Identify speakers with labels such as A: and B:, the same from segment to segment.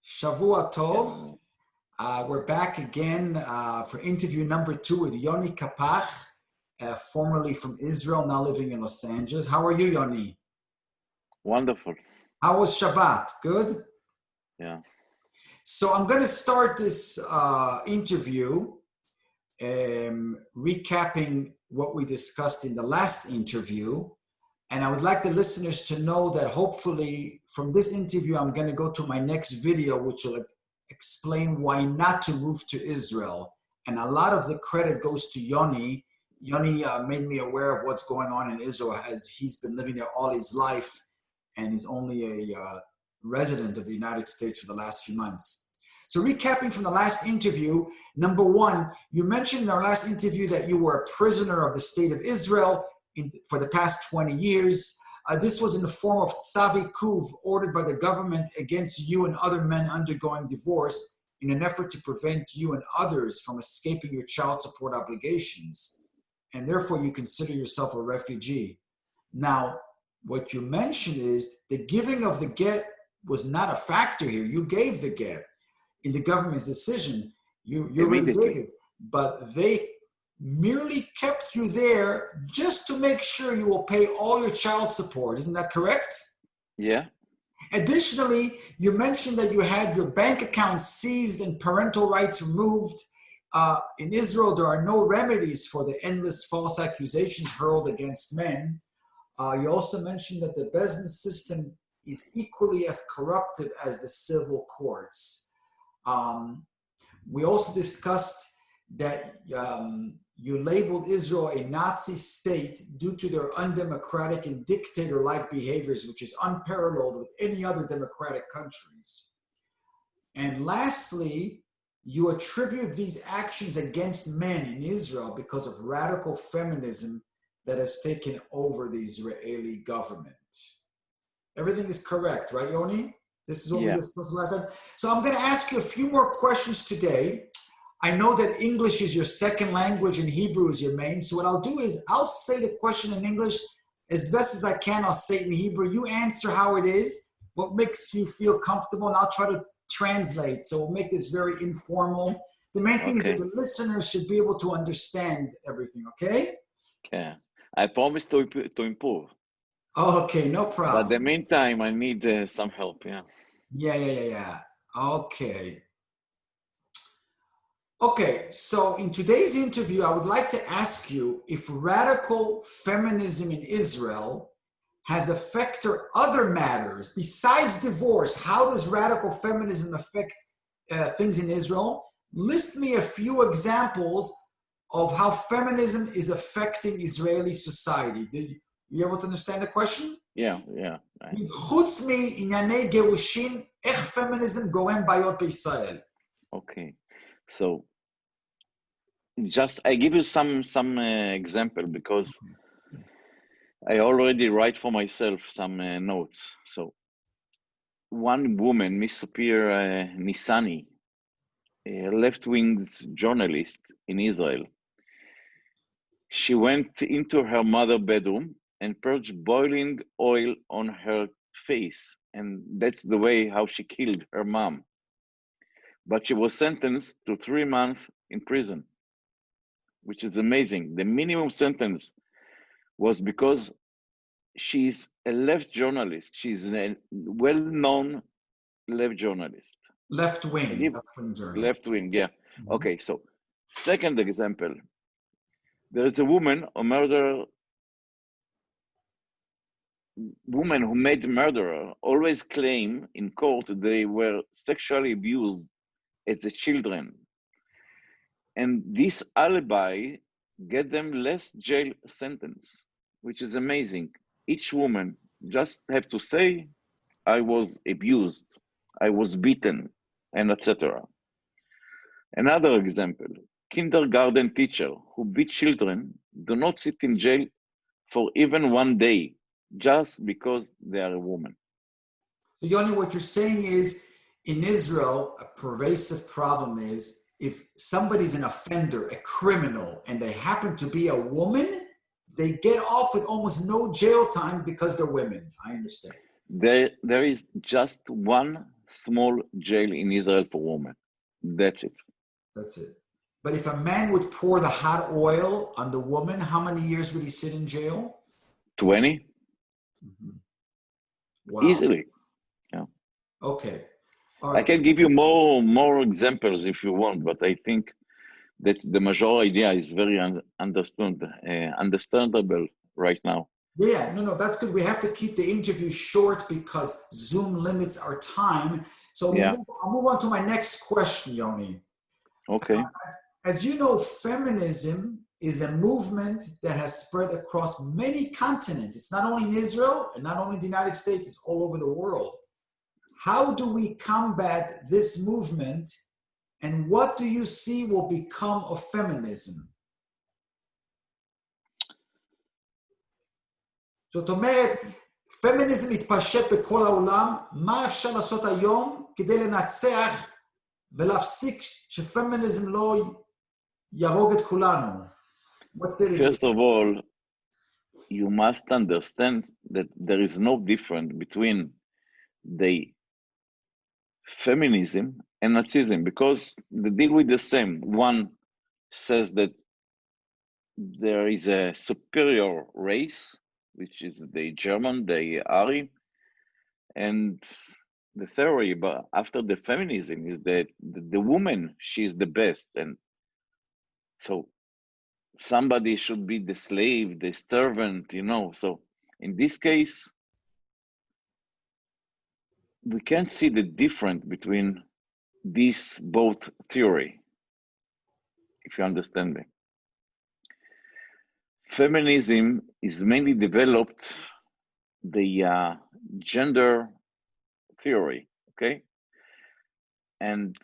A: Shavua Tov.
B: Yeah.
A: We're back again for interview number 2 with Yoni Kapach, formerly from Israel, now living in Los Angeles. How are you, Yoni?
B: Wonderful.
A: How was Shabbat? Good?
B: Yeah.
A: So I'm going to start this interview recapping what we discussed in the last interview. And I would like the listeners to know that hopefully from this interview, I'm going to go to my next video, which will explain why not to move to Israel. And a lot of the credit goes to Yoni. Yoni made me aware of what's going on in Israel, as he's been living there all his life and he's only a resident of the United States for the last few months. So recapping from the last interview, number 1, you mentioned in our last interview that you were a prisoner of the state of Israel for the past 20 years. This was in the form of tzav ikuv ordered by the government against you and other men undergoing divorce in an effort to prevent you and others from escaping your child support obligations. And therefore you consider yourself a refugee. Now, what you mentioned is the giving of the get was not a factor here. You gave the get in the government's decision. You already gave it, but they merely kept you there just to make sure you will pay all your child support. Isn't that correct?
B: Yeah.
A: Additionally, you mentioned that you had your bank account seized and parental rights removed. In Israel, there are no remedies for the endless false accusations hurled against men. You also mentioned that the business system is equally as corrupted as the civil courts. We also discussed that you labeled Israel a Nazi state due to their undemocratic and dictator-like behaviors, which is unparalleled with any other democratic countries. And lastly, you attribute these actions against men in Israel because of radical feminism that has taken over the Israeli government. Everything is correct, right, Yoni? This is what we discussed last time. So I'm going to ask you a few more questions today. I know that English is your second language and Hebrew is your main. So what I'll do is I'll say the question in English as best as I can. I'll say it in Hebrew. You answer how it is, what makes you feel comfortable, and I'll try to translate. So we'll make this very informal. The main thing is that the listeners should be able to understand everything, okay?
B: Okay. I promise to improve.
A: Okay, no problem.
B: But in the meantime, I need some help, yeah.
A: Yeah. Okay, so in today's interview, I would like to ask you if radical feminism in Israel has affected other matters besides divorce. How does radical feminism affect things in Israel? List me a few examples of how feminism is affecting Israeli society. Did you able to understand the question?
B: Yeah.
A: חוץ מענייני גירושין, איך פמיניזם גורם בעיות בישראל?
B: Okay. So just I give you some example because I already write for myself some notes. So one woman, Miss Sapir Nisani, a left-wing journalist in Israel, she went into her mother's bedroom and poured boiling oil on her face. And that's the way how she killed her mom. But she was sentenced to 3 months in prison, which is amazing. The minimum sentence was because she's a left journalist. She's a well-known left journalist.
A: Left-wing journalist.
B: Left-wing, yeah. Mm-hmm. Okay, so second example. There is a woman who made murderer always claim in court they were sexually abused as a children. And this alibi get them less jail sentence, which is amazing. Each woman just have to say, I was abused, I was beaten, and etc. Another example, kindergarten teacher who beat children do not sit in jail for even 1 day, just because they are a woman.
A: So Yoni, what you're saying is, in Israel, a pervasive problem is, if somebody's an offender, a criminal, and they happen to be a woman, they get off with almost no jail time because they're women. I understand.
B: There is just one small jail in Israel for women. That's it.
A: That's it. But if a man would pour the hot oil on the woman, how many years would he sit in jail?
B: 20?
A: Mhm. Wow.
B: Easily. Yeah.
A: Okay. All
B: I
A: right.
B: can give you more examples if you want, but I think that the major idea is very understandable right now.
A: Yeah, no, that's good. We have to keep the interview short because Zoom limits our time. So
B: Yeah.
A: I'll move on to my next question, Yoni.
B: Okay.
A: As you know, feminism is a movement that has spread across many continents. It's not only in Israel and not only in the United States, it's all over the world. How do we combat this movement, and what do you see will become of feminism? זאת אומרת, פמיניזם מתפשט בכל העולם, מה אפשר לעשות היום כדי לנצח ולהפסיק שפמיניזם לא יהרוג את כולנו? What's there to do?
B: First of all, you must understand that there is no difference between the feminism and Nazism because they deal with the same. One says that there is a superior race, which is the German, the Ari, and the theory but after the feminism is that the woman, she is the best, and so somebody should be the slave, the servant, So in this case, we can't see the difference between these both theory, if you understand me. Feminism is mainly developed the gender theory, okay? And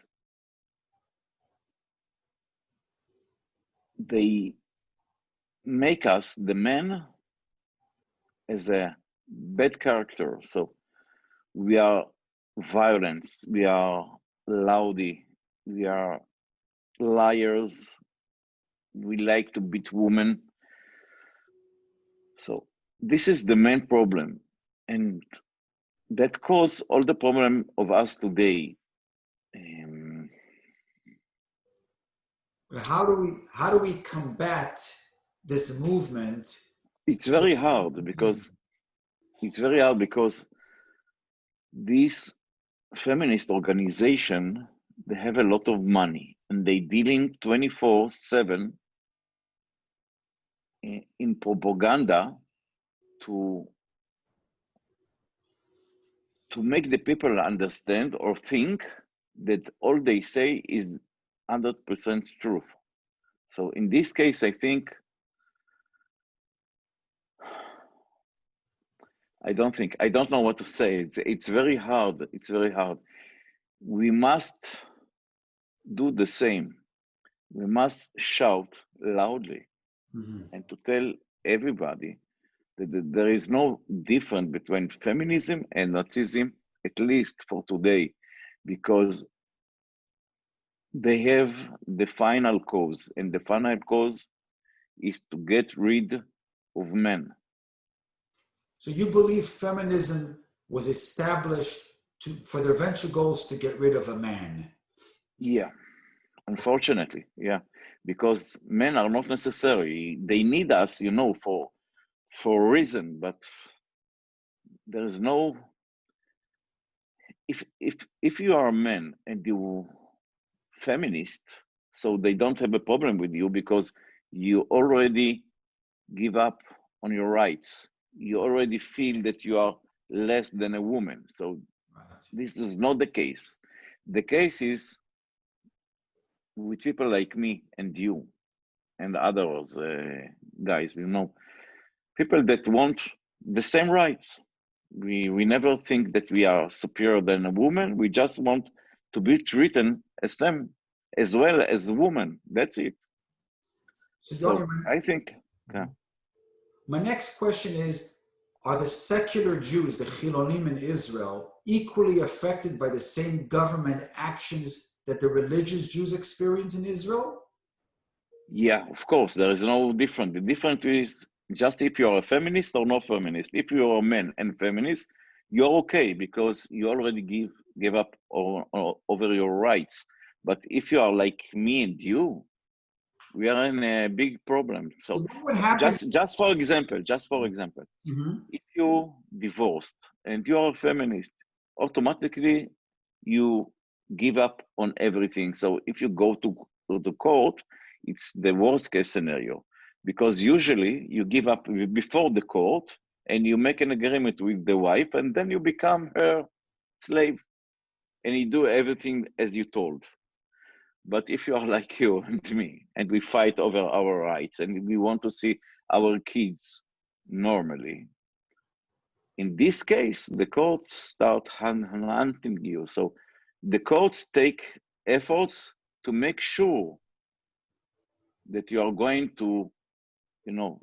B: they make us, the men, as a bad character. So we are violent, we are loudy, we are liars, we like to beat women. So this is the main problem. And that caused all the problem of us today.
A: How do we combat this movement?
B: It's very hard because this feminist organization, they have a lot of money and they dealing 24/7 in propaganda to make the people understand or think that all they say is 100% truth. So in this case, I think, I don't know what to say. It's very hard. It's very hard. We must do the same. We must shout loudly and to tell everybody that there is no difference between feminism and Nazism, at least for today, because they have the final cause, and the final cause is to get rid of men.
A: So you believe feminism was established for their eventual goals to get rid of a man?
B: Yeah, unfortunately, yeah, because men are not necessary. They need us, for a reason, but there is no. If you are a man and you feminist, so they don't have a problem with you because you already give up on your rights. You already feel that you are less than a woman. So this is not the case. The case is with people like me and you and others, guys, people that want the same rights. We never think that we are superior than a woman. We just want to be treated as them, as well as a woman. That's it. So I think, yeah.
A: My next question is, are the secular Jews, the Chilonim in Israel, equally affected by the same government actions that the religious Jews experience in Israel?
B: Yeah, of course, there is no difference. The difference is just if you're a feminist or not feminist. If you're a man and feminist, you're okay because you already give up over your rights. But if you are like me and you, we are in a big problem.
A: So
B: So
A: what would happen?
B: just for example,
A: Mhm.
B: if you divorced and you are a feminist, automatically you give up on everything. So if you go to the court, it's the worst case scenario because usually you give up before the court and you make an agreement with the wife and then you become her slave and you do everything as you told. But if you are like you and me and we fight over our rights and we want to see our kids normally, in this case, the courts start hunting you. So the courts take efforts to make sure that you are going to, you know,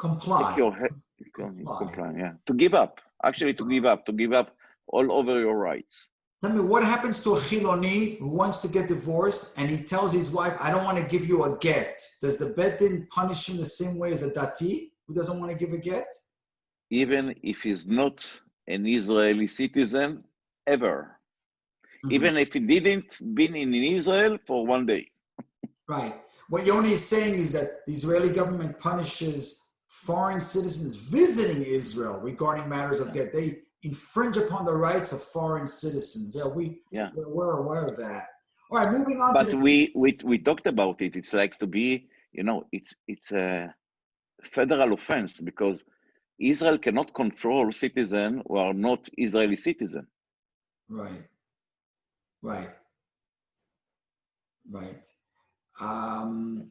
B: take
A: Comply.
B: your head,
A: Comply.
B: comply, yeah, to give up, actually to give up all over your rights.
A: Tell me, what happens to a Chiloni who wants to get divorced and he tells his wife, I don't want to give you a get? Does the Bet Din punish him the same way as a Dati who doesn't want to give a get?
B: Even if he's not an Israeli citizen ever,
A: Mm-hmm.
B: even if he didn't been in Israel for one day.
A: Right. What Yoni is saying is that the Israeli government punishes foreign citizens visiting Israel regarding matters of get. They infringe upon the rights of foreign citizens.
B: Yeah.
A: We're aware of that. All right, moving on to
B: But
A: the...
B: we talked about it. It's like to be, you know, it's a federal offense because Israel cannot control citizens who are not Israeli citizens.
A: Right, right, right. Um,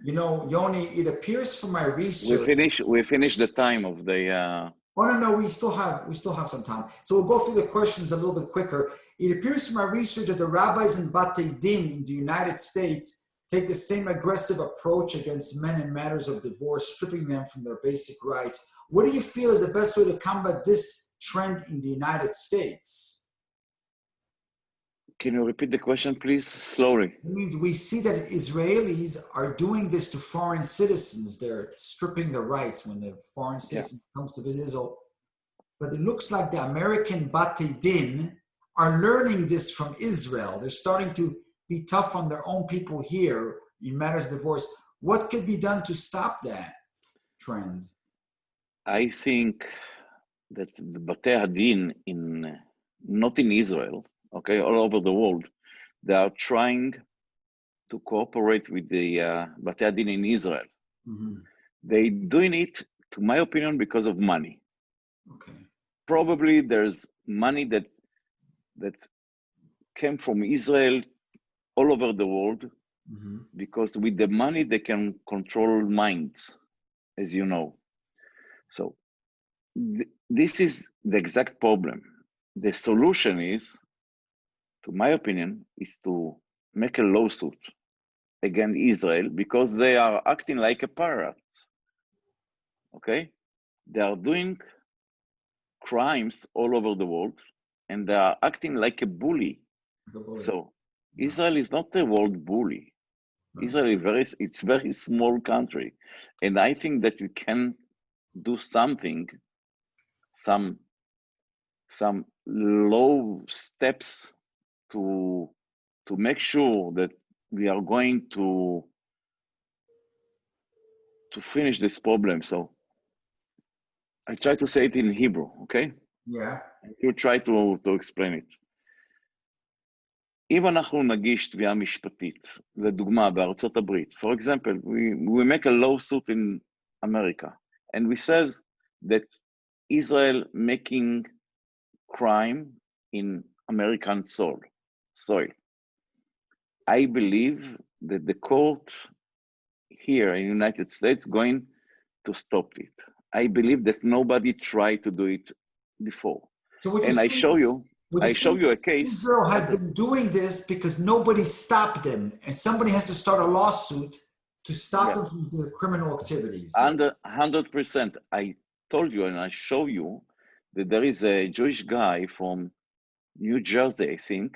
A: you know, Yoni, it appears from my research...
B: We finish the time of the
A: Oh no, we still have some time. So we'll go through the questions a little bit quicker. It appears from my research that the rabbis in Batei Din in the United States take the same aggressive approach against men in matters of divorce, stripping them from their basic rights. What do you feel is the best way to combat this trend in the United States?
B: Can you repeat the question, please? Slowly.
A: It means we see that Israelis are doing this to foreign citizens. They're stripping the rights when the foreign
B: Yeah.
A: citizen comes to visit Israel. But it looks like the American Batei Din are learning this from Israel. They're starting to be tough on their own people here in matters of divorce. What could be done to stop that trend?
B: I think that the Batei Hadin in not in Israel, okay, all over the world, they are trying to cooperate with the Batei Hadin in Israel.
A: Mm-hmm.
B: They doing it, to my opinion, because of money.
A: Okay.
B: Probably there's money that came from Israel all over the world
A: Mm-hmm.
B: because with the money they can control minds, as you know. So this is the exact problem. The solution is, to my opinion, is to make a lawsuit against Israel because they are acting like a pirates. Okay, they are doing crimes all over the world, and they are acting like a bully. So
A: Yeah.
B: Israel is not a world bully.
A: Right.
B: Israel is it's very small country, and I think that we can do something, some low steps to make sure that we are going to finish this problem. So I try to say it in Hebrew, okay?
A: Yeah.
B: You try to explain it. אם אנחנו נגיש תביעה משפטית, לדוגמה בארצות הברית, for example, we make a lawsuit in America, and we says that Israel making crime in American soil. I believe that the court here in the United States going to stop it. I believe that nobody tried to do it before.
A: So what
B: And
A: you're saying,
B: I show you a case.
A: Israel has been doing this because nobody stopped them, and somebody has to start a lawsuit to stop them from their criminal activities.
B: 100%. I told you and I show you that there is a Jewish guy from New Jersey, I think,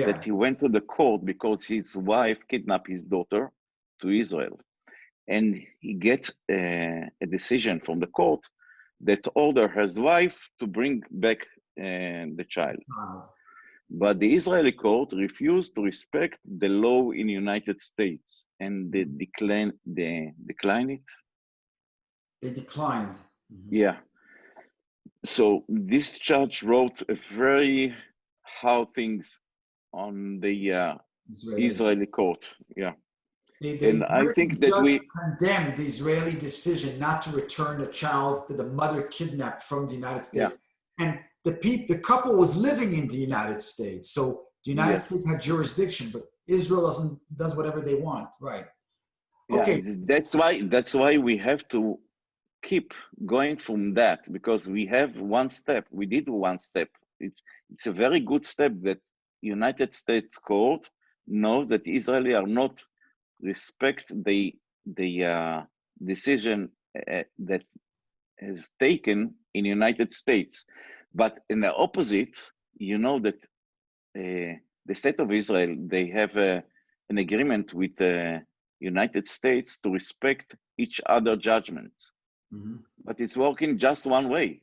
B: that he went to the court because his wife kidnapped his daughter to Israel. And he get a decision from the court that order his wife to bring back the child. But the Israeli court refused to respect the law in the United States, and they declined it.
A: They declined.
B: Yeah. So this judge wrote a very hard things on the Israeli court. Yeah. And
A: The
B: I
A: American
B: think that
A: judge condemned the Israeli decision not to return the child that the mother kidnapped from the United States. And the couple was living in the United States. So the United States had jurisdiction, but Israel does whatever they want. Right. Okay.
B: Yeah, that's why we have to keep going from that, because we have one step. We did one step. It's a very good step that United States court knows that Israeli are not respect the decision that is taken in United States. But in the opposite, you know that the state of Israel, they have an agreement with the United States to respect each other judgments. But it's working just one way,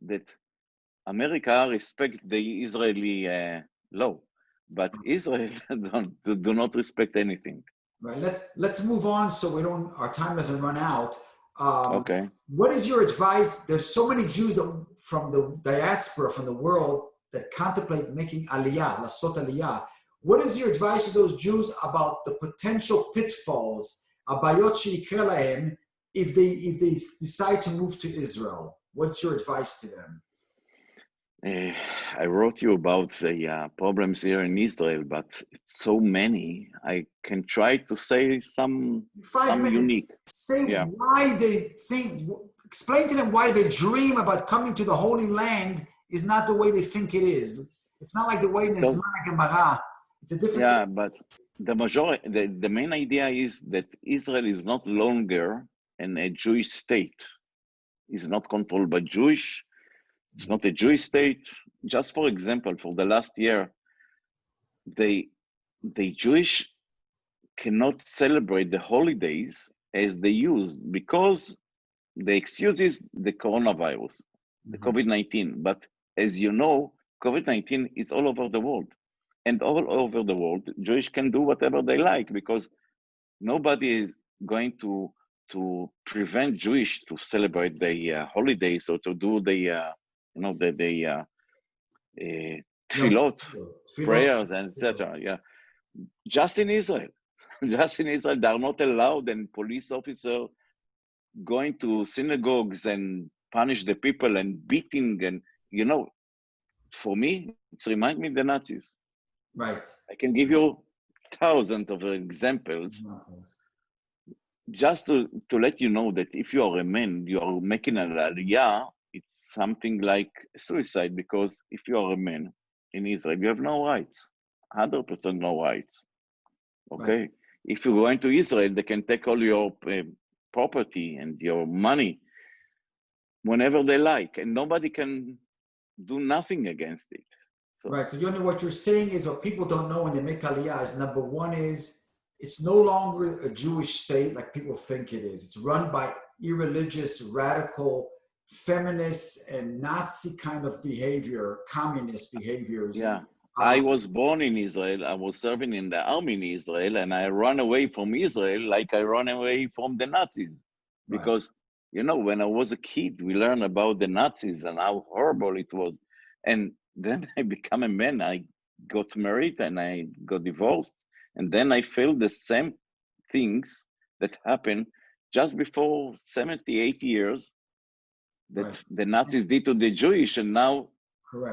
B: that America respect the Israeli law, but Israel do not respect anything.
A: Right. Let's move on so our time doesn't run out.
B: Okay.
A: What is your advice? There's so many Jews from the diaspora, from the world, that contemplate making Aliyah, Lasot Aliyah. What is your advice to those Jews about the potential pitfalls, abayot sheikra lahem, if they decide to move to Israel? What's your advice to them?
B: I wrote you about the problems here in Israel, but it's so many. I can try to say some
A: 5 minutes.
B: Unique.
A: Say why they think. Explain to them why they dream about coming to the Holy Land is not the way they think it is. It's not like the way in the Zman Gemara. It's a different.
B: Yeah, but the main idea is that Israel is not longer a Jewish state. It's not controlled by Jewish. It's not a Jewish state. Just for example, for the last year, the Jewish cannot celebrate the holidays as they used, because the excuse is the coronavirus, the COVID-19. But as you know, COVID-19 is all over the world. And all over the world, Jewish can do whatever they like, because nobody is going to prevent Jewish to celebrate the holidays or to do the tefillot, prayers, and etc. Yeah, just in Israel, they are not allowed, and police officer going to synagogues and punish the people and beating, and for me, it reminds me of the Nazis.
A: Right.
B: I can give you thousands of examples. Just to let you know that if you are a man, you are making an aliyah, it's something like suicide, because if you are a man in Israel, you have no rights, 100% no rights. Okay? Right. If you're going to Israel, they can take all your property and your money whenever they like, and nobody can do nothing against it. So.
A: Right. So, Yoni, what you're saying is, what people don't know when they make aliyah is, number one is, it's no longer a Jewish state like people think it is. It's run by irreligious, radical, feminist, and Nazi kind of behavior, communist behaviors.
B: Yeah. I was born in Israel. I was serving in the army in Israel, and I ran away from Israel like I ran away from the Nazis. Because, when I was a kid, we learned about the Nazis and how horrible it was. And then I became a man. I got married and I got divorced. And then I felt the same things that happened just before 70, 80 years that the Nazis did to the Jewish. And now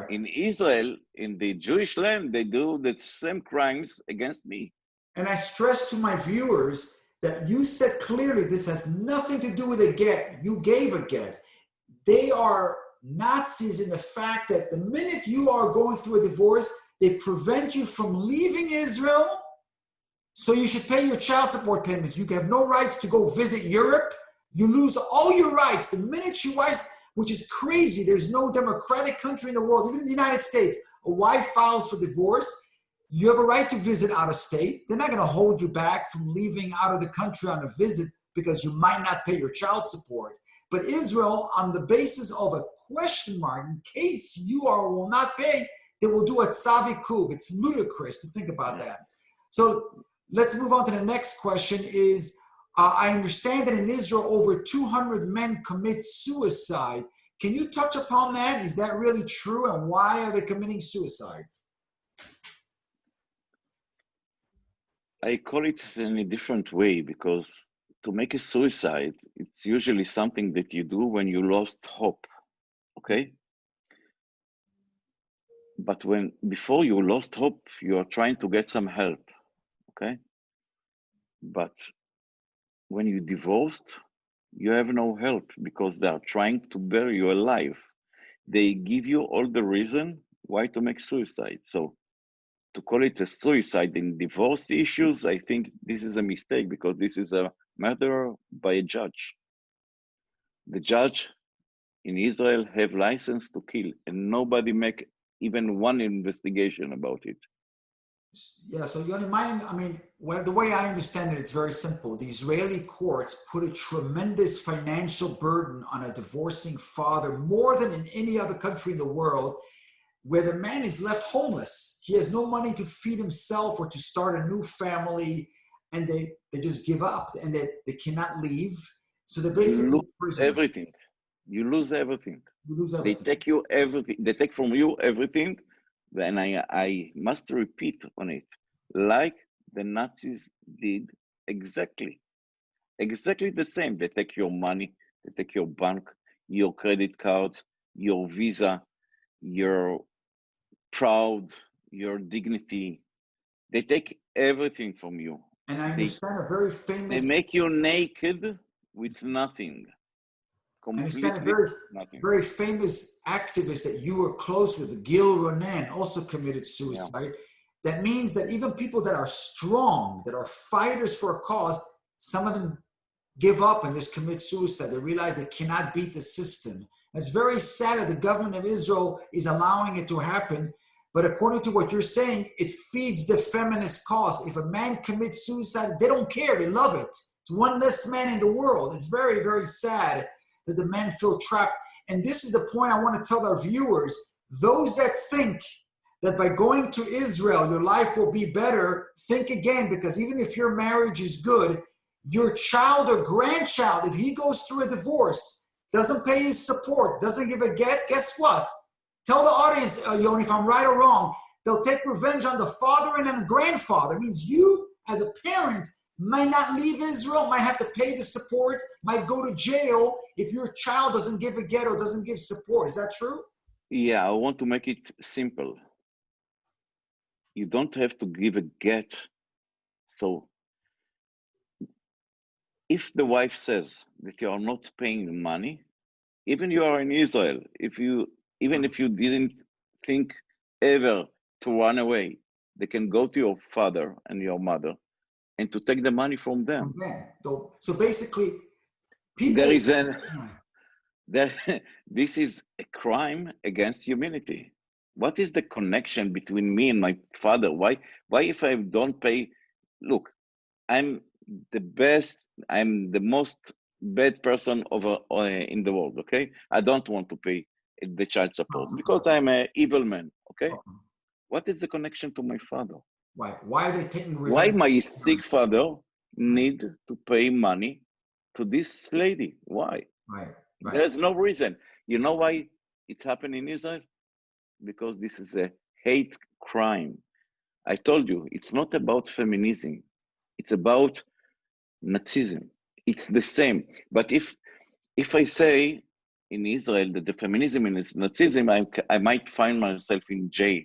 B: in Israel, in the Jewish land, they do the same crimes against me.
A: And I stress to my viewers that you said clearly this has nothing to do with a get. You gave a get. They are Nazis in the fact that the minute you are going through a divorce, they prevent you from leaving Israel. So you should pay your child support payments. You have no rights to go visit Europe. You lose all your rights. The minute your wife, which is crazy, there's no democratic country in the world, even in the United States, a wife files for divorce, you have a right to visit out of state. They're not going to hold you back from leaving out of the country on a visit because you might not pay your child support. But Israel, on the basis of a question mark, in case you are will not pay, they will do a tzavikuv. It's ludicrous to think about that. So let's move on to the next question is, I understand that in Israel, over 200 men commit suicide. Can you touch upon that? Is that really true? And why are they committing suicide?
B: I call it in a different way because to make a suicide, it's usually something that you do when you lost hope, okay? But before you lost hope, you are trying to get some help, okay? But when you divorced, you have no help because they are trying to bury you alive. They give you all the reason why to make suicide. So to call it a suicide in divorce issues, I think this is a mistake because this is a murder by a judge. The judge in Israel have license to kill and nobody make even one investigation about it.
A: Yeah, so Yoni, the way I understand it, it's very simple. The Israeli courts put a tremendous financial burden on a divorcing father, more than in any other country in the world, where the man is left homeless. He has no money to feed himself or to start a new family, and they just give up, and they cannot leave. So they're basically
B: You lose everything. You lose everything.
A: You lose everything.
B: They take you everything. They take from you everything. Then I must repeat on it, like the Nazis did exactly the same. They take your money, they take your bank, your credit cards, your visa, your proud, your dignity. They take everything from you.
A: And I understand a very famous.
B: They make you naked with nothing.
A: I understand a very famous activist that you were close with, Gil Ronan, also committed suicide. Yeah. That means that even people that are strong, that are fighters for a cause, some of them give up and just commit suicide. They realize they cannot beat the system. It's very sad that the government of Israel is allowing it to happen. But according to what you're saying, it feeds the feminist cause. If a man commits suicide, they don't care. They love it. It's one less man in the world. It's very, very sad that the men feel trapped. And this is the point I want to tell our viewers. Those that think that by going to Israel, your life will be better, think again, because even if your marriage is good, your child or grandchild, if he goes through a divorce, doesn't pay his support, doesn't give a get, guess what? Tell the audience, Yoni, if I'm right or wrong, they'll take revenge on the father and then the grandfather. It means you, as a parent, might not leave Israel, might have to pay the support, might go to jail if your child doesn't give a get or doesn't give support. Is that true?
B: Yeah, I want to make it simple. You don't have to give a get. So if the wife says that you are not paying money, even you are in Israel, even if you didn't think ever to run away, they can go to your father and your mother and to take the money from them.
A: So basically, people...
B: This is a crime against humanity. What is the connection between me and my father? Why if I don't pay? Look, I'm the most bad person in the world, okay? I don't want to pay the child support because I'm an evil man, okay? What is the connection to my father?
A: Why are they taking revenge?
B: Why my sick father need to pay money to this lady? Why?
A: Right.
B: There's no reason. You know why it's happening in Israel? Because this is a hate crime. I told you, it's not about feminism. It's about Nazism. It's the same. But if I say in Israel that the feminism is Nazism, I might find myself in jail.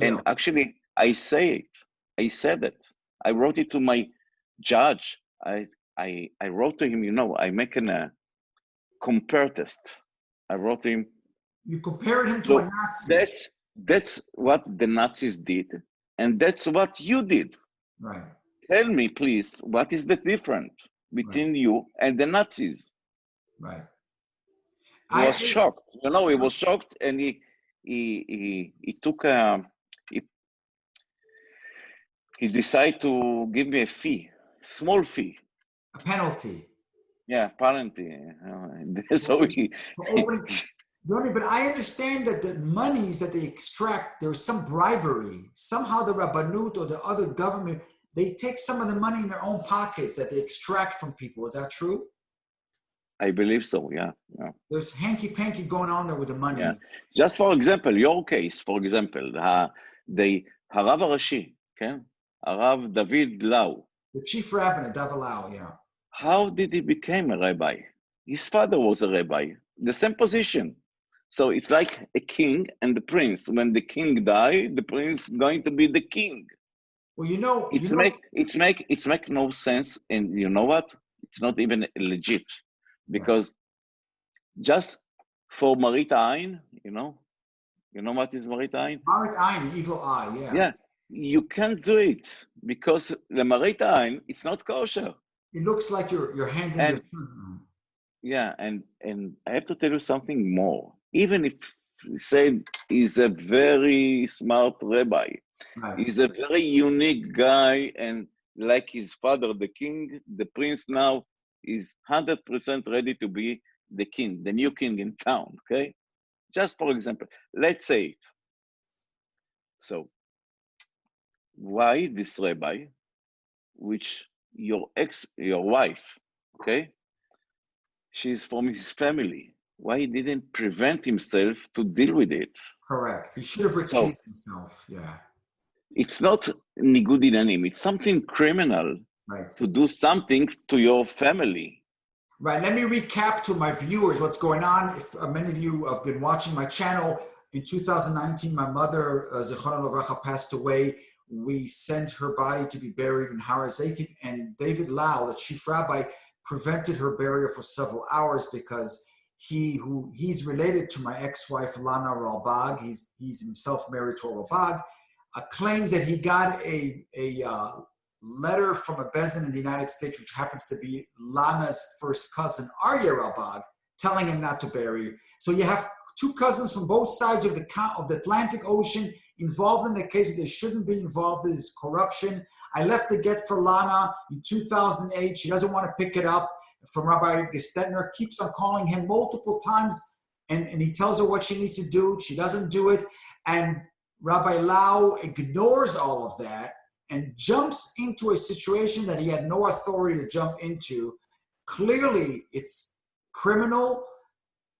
B: And actually, I say it. I said it. I wrote it to my judge. I wrote to him, I make a compare test. I wrote to him.
A: You compared him to a Nazi.
B: That's what the Nazis did, and that's what you did.
A: Right.
B: Tell me, please, what is the difference between you and the Nazis?
A: Right.
B: He was shocked. He was shocked, and he took he decided to give me a fee, small fee.
A: A penalty.
B: Yeah, apparently. So he,
A: for opening. Yoni, but I understand that the monies that they extract, there's some bribery. Somehow the Rabbanut or the other government, they take some of the money in their own pockets that they extract from people. Is that true?
B: I believe so. Yeah, yeah,
A: There's hanky-panky going on there with the
B: yeah.
A: monies.
B: Just for example, your case, for example, the הרב הראשי, כן? הרב דוד לאו.
A: The chief rabbinate, Davalau, yeah.
B: How did he become a rabbi? His father was a rabbi, the same position. So it's like a king and the prince. When the king died, the prince going to be the king.
A: Well,
B: It's make no sense, and you know what? It's not even legit,
A: right.
B: because just for Marit Ain, you know what is Marit Ain?
A: Marit Ain, the evil eye, yeah.
B: Yeah, you can't do it because the Marit Ain, it's not kosher.
A: It looks like you're handing your
B: And
A: son.
B: yeah, and I have to tell you something more. Even if he said he's a very smart rabbi,
A: Right.
B: he's a very unique guy, and like his father, the king, the prince now is 100% ready to be the king, the new king in town, okay? Just for example, let's say it. So why this rabbi, which your wife, okay, she's from his family, why he didn't prevent himself to deal with it?
A: Correct. He should have
B: So
A: recused himself. Yeah.
B: it's not nigud inanim, it's something criminal
A: Right.
B: to do something to your family.
A: Right. Let me recap to my viewers what's going on. If many of you have been watching my channel, in 2019, my mother, Zichron Levracha, passed away. We sent her body to be buried in Har HaZeitim, and David Lau, the chief rabbi, prevented her burial for several hours because he's related to my ex-wife Lana Ralbag. He's himself married to a Ralbag. Claims that he got a letter from a bezin in the United States, which happens to be Lana's first cousin, Arya Rabag, telling him not to bury. So you have two cousins from both sides of the Atlantic Ocean involved in a case that they shouldn't be involved in. This corruption. I left a get for Lana in 2008. She doesn't want to pick it up from Rabbi Gestetner, keeps on calling him multiple times, and he tells her what she needs to do. She doesn't do it. And Rabbi Lau ignores all of that and jumps into a situation that he had no authority to jump into. Clearly, it's criminal,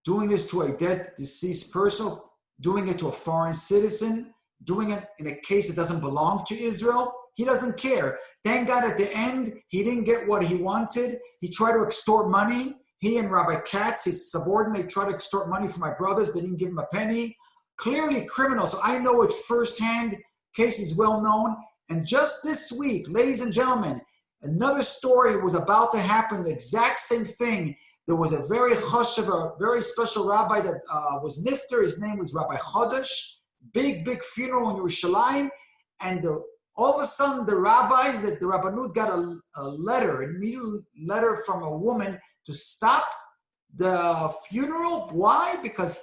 A: doing this to a dead, deceased person, doing it to a foreign citizen, doing it in a case that doesn't belong to Israel. He doesn't care. Thank God at the end, he didn't get what he wanted. He tried to extort money. He and Rabbi Katz, his subordinate, tried to extort money from my brothers. They didn't give him a penny. Clearly criminal. So I know it firsthand. Case is well known. And just this week, ladies and gentlemen, another story was about to happen, the exact same thing. There was a very chashuv, a very special rabbi that was nifter. His name was Rabbi Chodesh. Big funeral in Yerushalayim. And all of a sudden, the rabbis, that the Rabbanut got a letter, an immediate letter from a woman to stop the funeral. Why? Because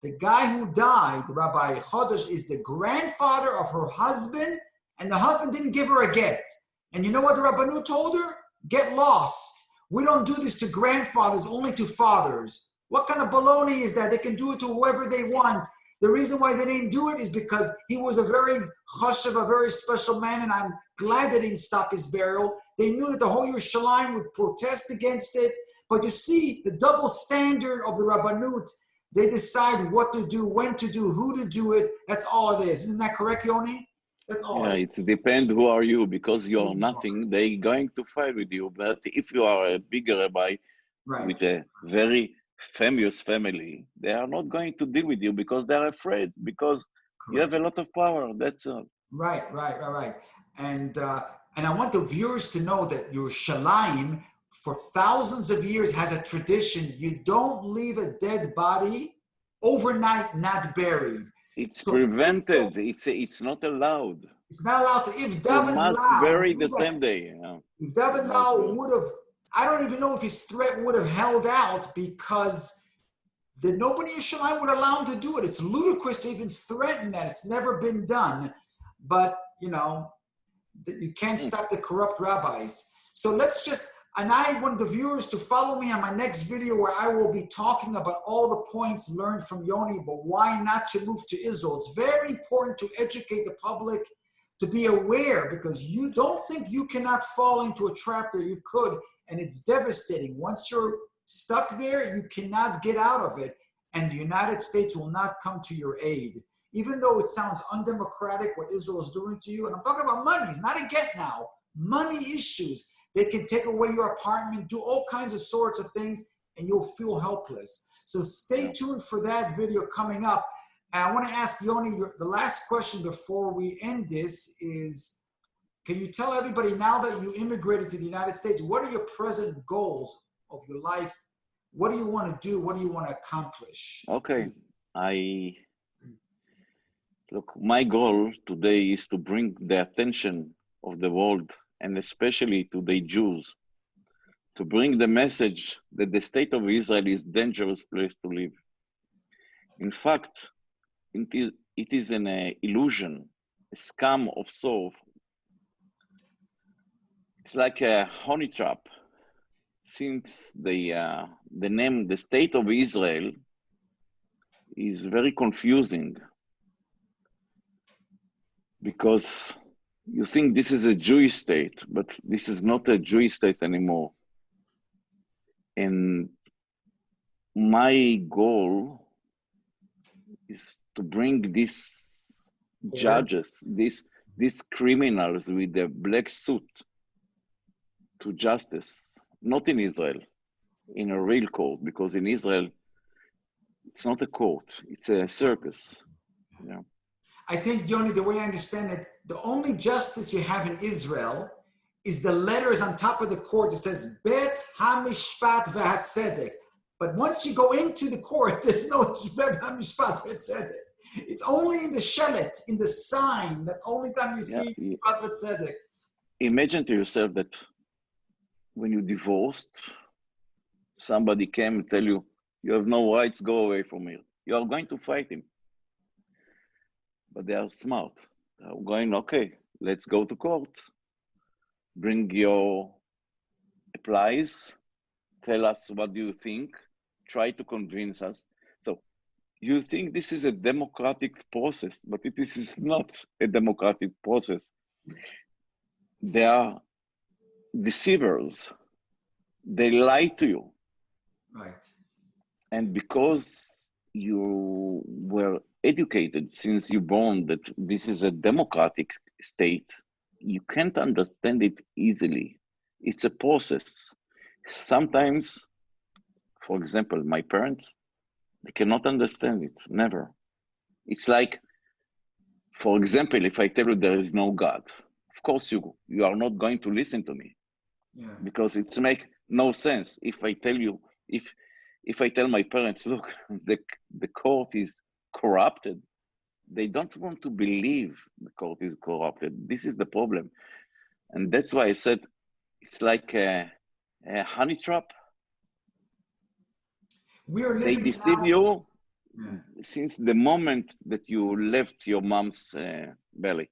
A: the guy who died, the Rabbi Chodesh, is the grandfather of her husband, and the husband didn't give her a get. And you know what the Rabbanut told her? Get lost. We don't do this to grandfathers, only to fathers. What kind of baloney is that? They can do it to whoever they want. The reason why they didn't do it is because he was a very chashuv, a very special man, and I'm glad they didn't stop his burial. They knew that the whole Yerushalayim would protest against it. But you see, the double standard of the Rabbanut, they decide what to do, when to do, who to do it. That's all it is. Isn't that correct, Yoni? That's all.
B: Yeah, it depends who are you, because you're nothing, they're going to fight with you. But if you are a bigger rabbi with a very famous family, they are not going to deal with you because they're afraid, because you have a lot of power. That's all.
A: Right. And I want the viewers to know that Yerushalayim, for thousands of years, has a tradition. You don't leave a dead body overnight not buried.
B: It's prevented. It's not allowed.
A: It's not allowed to. If
B: You
A: David
B: must
A: Lau,
B: bury the same day.
A: if David Lau would have, I don't even know if his threat would have held out, because nobody in Yerushalayim would allow him to do it. It's ludicrous to even threaten that. It's never been done. But, you can't stop the corrupt rabbis. So let's just, And I want the viewers to follow me on my next video where I will be talking about all the points learned from Yoni, but why not to move to Israel. It's very important to educate the public, to be aware, because you don't think you cannot fall into a trap there. You could, and it's devastating. Once you're stuck there, you cannot get out of it, and the United States will not come to your aid. Even though it sounds undemocratic what Israel is doing to you, and I'm talking about money, it's not a get now, money issues. They can take away your apartment, do all kinds of sorts of things, and you'll feel helpless. So stay tuned for that video coming up. And I want to ask Yoni, the last question before we end this is, can you tell everybody now that you immigrated to the United States, what are your present goals of your life? What do you want to do? What do you want to accomplish?
B: Okay, look, my goal today is to bring the attention of the world, and especially to the Jews, to bring the message that the state of Israel is a dangerous place to live. In fact, it is an illusion, a scam of soul. It's like a honey trap. Since the name, the state of Israel, is very confusing, because you think this is a Jewish state, but this is not a Jewish state anymore. And my goal is to bring these judges, these criminals with the black suit, to justice, not in Israel, in a real court, because in Israel, it's not a court, it's a circus. Yeah.
A: I think, Yoni, the way I understand it, the only justice you have in Israel is the letters on top of the court that says Bet HaMishpat VeHaTzedek. But once you go into the court, there's no Bet HaMishpat VeHaTzedek. It's only in the shelet, in the sign. That's the only time you see Mishpat VeHaTzedek.
B: Imagine to yourself that when you divorced, somebody came and tell you, you have no rights, go away from here. You are going to fight him. But they are smart. They are going, okay, let's go to court. Bring your applies, tell us what do you think, try to convince us. So you think this is a democratic process, but it is not a democratic process. They are deceivers. They lie to you.
A: Right.
B: And because you were educated since you born that this is a democratic state, you can't understand it easily. It's a process. Sometimes, for example, my parents, they cannot understand it, never. It's like, for example, if I tell you there is no God, of course you are not going to listen to me.
A: Yeah.
B: Because it makes no sense. If I tell you, if I tell my parents, look, the court is corrupted, they don't want to believe the court is corrupted. This is the problem. And that's why I said it's like a honey trap. They deceive you since the moment that you left your mom's belly.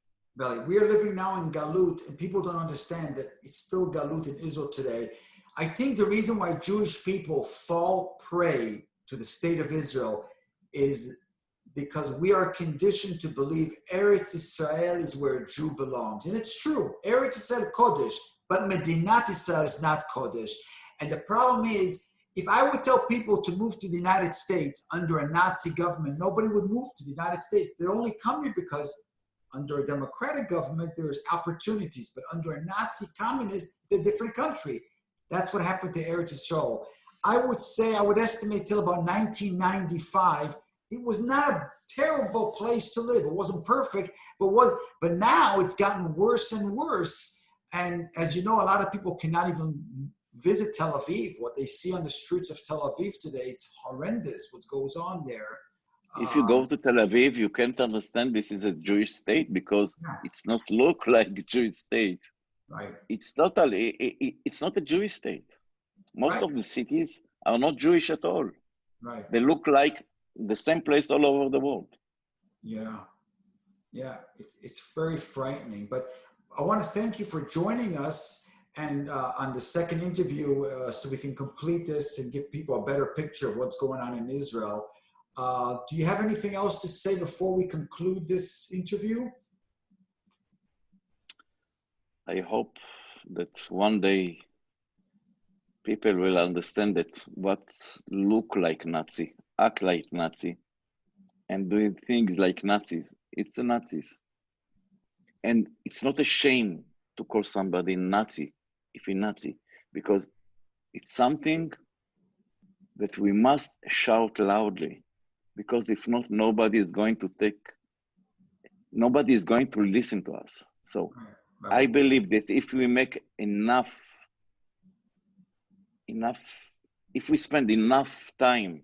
A: We are living now in Galut, and people don't understand that it's still Galut in Israel today. I think the reason why Jewish people fall prey to the state of Israel is because we are conditioned to believe Eretz Israel is where a Jew belongs. And it's true, Eretz Israel Kodesh, but Medinat Israel is not Kodesh. And the problem is, if I would tell people to move to the United States under a Nazi government, nobody would move to the United States. They only come here because under a democratic government, there's opportunities, but under a Nazi communist, it's a different country. That's what happened to Eretz Yisrael. I would estimate till about 1995, it was not a terrible place to live. It wasn't perfect, but now it's gotten worse and worse. And as you know, a lot of people cannot even visit Tel Aviv. What they see on the streets of Tel Aviv today, it's horrendous what goes on there.
B: If you go to Tel Aviv, you can't understand this is a Jewish state because it's not look like a Jewish state.
A: Right.
B: It's totally, it's not a Jewish state. Most of the cities are not Jewish at all.
A: Right.
B: They look like the same place all over the world.
A: Yeah. Yeah. It's very frightening. But I want to thank you for joining us. And on the second interview, so we can complete this and give people a better picture of what's going on in Israel. Do you have anything else to say before we conclude this interview?
B: I hope that one day people will understand that what look like Nazi, act like Nazi, and doing things like Nazis, it's a Nazis. And it's not a shame to call somebody Nazi if he's Nazi, because it's something that we must shout loudly, because if not, nobody is going to listen to us. So
A: Right.
B: I believe that if we make enough, if we spend enough time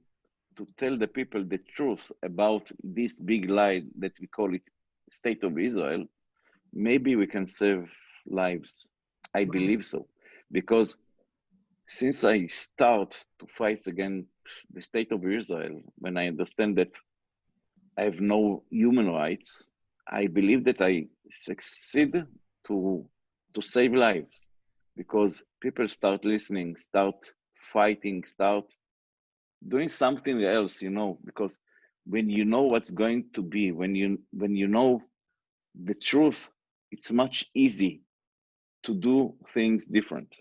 B: to tell the people the truth about this big lie that we call it State of Israel, maybe we can save lives. I believe so, because since I start to fight against the State of Israel, when I understand that I have no human rights, I believe that I succeed to save lives, because people start listening, start fighting, start doing something else, because when you know what's going to be, when you know the truth, it's much easy to do things different.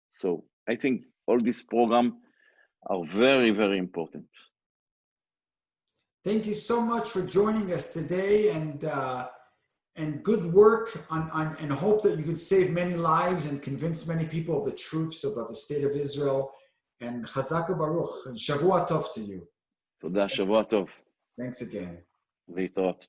B: So I think all these programs are very, very important.
A: Thank you so much for joining us today, and good work on and hope that you could save many lives and convince many people of the truths about the state of Israel. And Chazak Baruch and Shavua Tov to you.
B: תודה, שבוע טוב.
A: Thanks again.
B: להתראות.